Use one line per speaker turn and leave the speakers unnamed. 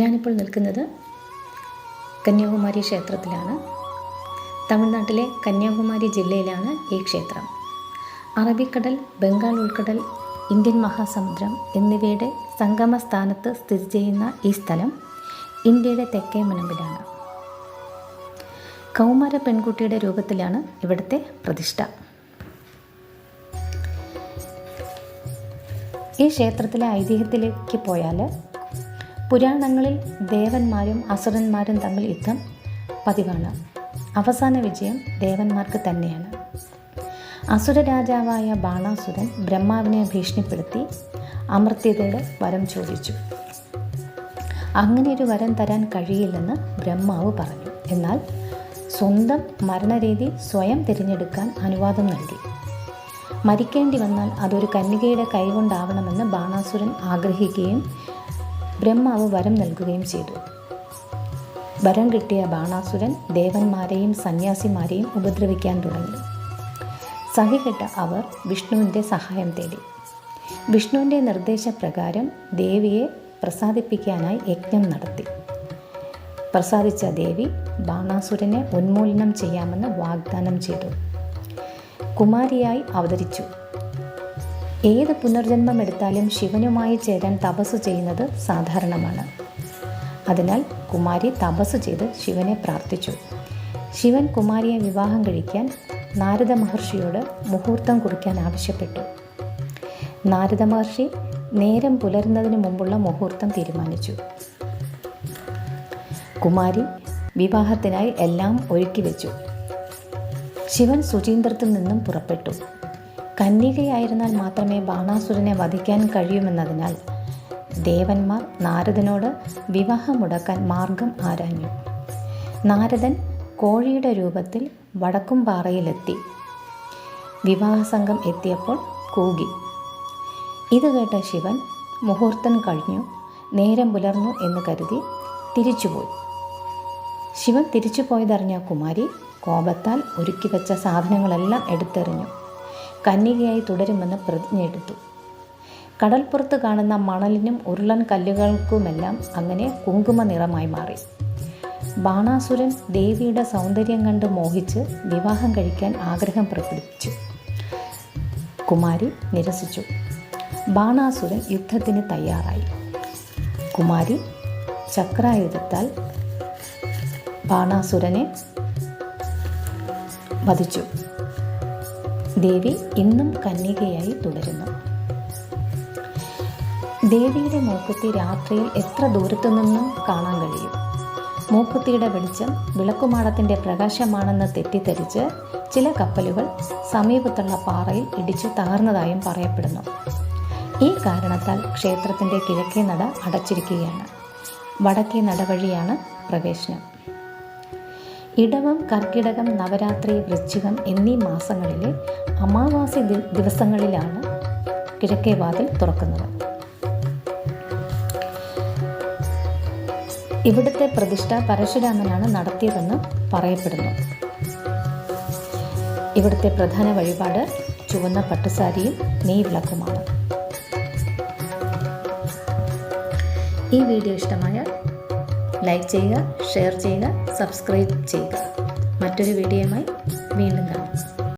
ഞാനിപ്പോൾ നിൽക്കുന്നത് കന്യാകുമാരി ക്ഷേത്രത്തിലാണ്. തമിഴ്നാട്ടിലെ കന്യാകുമാരി ജില്ലയിലാണ് ഈ ക്ഷേത്രം. അറബിക്കടൽ, ബംഗാൾ ഉൾക്കടൽ, ഇന്ത്യൻ മഹാസമുദ്രം എന്നിവയുടെ സംഗമ സ്ഥാനത്ത് സ്ഥിതി ചെയ്യുന്ന ഈ സ്ഥലം ഇന്ത്യയുടെ തെക്കേ മുനമ്പിലാണ്. കൗമാര പെൺകുട്ടിയുടെ രൂപത്തിലാണ് ഇവിടുത്തെ പ്രതിഷ്ഠ. ഈ ക്ഷേത്രത്തിലെ ഐതിഹ്യത്തിലേക്ക് പോയാൽ, പുരാണങ്ങളിൽ ദേവന്മാരും അസുരന്മാരും തമ്മിൽ യുദ്ധം പതിവാണ്. അവസാന വിജയം ദേവന്മാർക്ക് തന്നെയാണ്. അസുര രാജാവായ ബാണാസുരൻ ബ്രഹ്മാവിനെ ഭീഷണിപ്പെടുത്തി അമർത്യതയുടെ വരം ചോദിച്ചു. അങ്ങനെയൊരു വരം തരാൻ കഴിയില്ലെന്ന് ബ്രഹ്മാവ് പറഞ്ഞു. എന്നാൽ സ്വന്തം മരണരീതി സ്വയം തിരഞ്ഞെടുക്കാൻ അനുവാദം നൽകി. മരിക്കേണ്ടി വന്നാൽ അതൊരു കന്യകയുടെ കൈകൊണ്ടാവണമെന്ന് ബാണാസുരൻ ആഗ്രഹിക്കുകയും ബ്രഹ്മാവ് വരം നൽകുകയും ചെയ്തു. വരം കിട്ടിയ ബാണാസുരൻ ദേവന്മാരെയും സന്യാസിമാരെയും ഉപദ്രവിക്കാൻ തുടങ്ങി. സഹികെട്ട അവർ വിഷ്ണുവിൻ്റെ സഹായം തേടി. വിഷ്ണുവിൻ്റെ നിർദ്ദേശപ്രകാരം ദേവിയെ പ്രസാദിപ്പിക്കാനായി യജ്ഞം നടത്തി. പ്രസാദിച്ച ദേവി ബാണാസുരനെ ഉന്മൂലനം ചെയ്യാമെന്ന് വാഗ്ദാനം ചെയ്തു. കുമാരിയായി അവതരിച്ചു. ഏത് പുനർജന്മം എടുത്താലും ശിവനുമായി ചേരാൻ തപസ് ചെയ്യുന്നത് സാധാരണമാണ്. അതിനാൽ കുമാരി തപസ് ചെയ്ത് ശിവനെ പ്രാർത്ഥിച്ചു. ശിവൻ കുമാരിയെ വിവാഹം കഴിക്കാൻ നാരദ മഹർഷിയോട് മുഹൂർത്തം കുറിക്കാൻ ആവശ്യപ്പെട്ടു. നാരദ മഹർഷി നേരം പുലരുന്നതിന് മുമ്പുള്ള മുഹൂർത്തം തീരുമാനിച്ചു. കുമാരി വിവാഹത്തിനായി എല്ലാം ഒരുക്കി വെച്ചു. ശിവൻ സുചീന്ദ്രത്തിൽ നിന്നും പുറപ്പെട്ടു. കന്യകയായിരുന്നാൽ മാത്രമേ ബാണാസുരനെ വധിക്കാൻ കഴിയുമെന്നതിനാൽ ദേവന്മാർ നാരദനോട് വിവാഹം മുടക്കാൻ മാർഗം ആരാഞ്ഞു. നാരദൻ കോഴിയുടെ രൂപത്തിൽ വടക്കുംപാറയിലെത്തി. വിവാഹസംഘം എത്തിയപ്പോൾ കൂകി. ഇത് കേട്ട ശിവൻ മുഹൂർത്തം കഴിഞ്ഞു, നേരം പുലർന്നു എന്ന് കരുതി തിരിച്ചുപോയി. ശിവൻ തിരിച്ചുപോയതറിഞ്ഞ കുമാരി കോപത്താൽ ഒരുക്കി വെച്ച സാധനങ്ങളെല്ലാം എടുത്തെറിഞ്ഞു. കന്യകയായി തുടരുമെന്ന് പ്രതിജ്ഞയെടുത്തു. കടൽപ്പുറത്ത് കാണുന്ന മണലിനും ഉരുളൻ കല്ലുകൾക്കുമെല്ലാം അങ്ങനെ കുങ്കുമ നിറമായി മാറി. ബാണാസുരൻ ദേവിയുടെ സൗന്ദര്യം കണ്ട് മോഹിച്ച് വിവാഹം കഴിക്കാൻ ആഗ്രഹം പ്രകടിപ്പിച്ചു. കുമാരി നിരസിച്ചു. ബാണാസുരൻ യുദ്ധത്തിന് തയ്യാറായി. കുമാരി ചക്രായുധത്താൽ ബാണാസുരനെ വധിച്ചു. ദേവി ഇന്നും കന്യകയായി തുടരുന്നു. ദേവിയുടെ മൂക്കുത്തി രാത്രിയിൽ എത്ര ദൂരത്തു നിന്നും കാണാൻ കഴിയും. മൂക്കുത്തിയുടെ വെളിച്ചം വിളക്കുമാടത്തിൻ്റെ പ്രകാശമാണെന്ന് തെറ്റിദ്ധരിച്ച് ചില കപ്പലുകൾ സമീപത്തുള്ള പാറയിൽ ഇടിച്ചു തകർന്നതായും പറയപ്പെടുന്നു. ഈ കാരണത്താൽ ക്ഷേത്രത്തിൻ്റെ കിഴക്കേ നട അടച്ചിരിക്കുകയാണ്. വടക്കേ നട വഴിയാണ് പ്രവേശനം. ഇടവം, കർക്കിടകം, നവരാത്രി, വൃശ്ചികം എന്നീ മാസങ്ങളിലെ അമാവാസി ദിവസങ്ങളിലാണ് കിഴക്കേ വാതിൽ തുറക്കുന്നത്. ഇവിടുത്തെ പ്രതിഷ്ഠ പരശുരാമനാണ് നടത്തിയതെന്ന് പറയപ്പെടുന്നു. ഇവിടുത്തെ പ്രധാന വഴിപാട് ചുവന്ന പട്ടുസാരിയും നെയ്വിളക്കുമാണ്. ഈ വീഡിയോ ഇഷ്ടമായാൽ ലൈക്ക് ചെയ്യുക, ഷെയർ ചെയ്യുക, സബ്സ്ക്രൈബ് ചെയ്യുക. മറ്റൊരു വീഡിയോയുമായി വീണ്ടും കാണാം.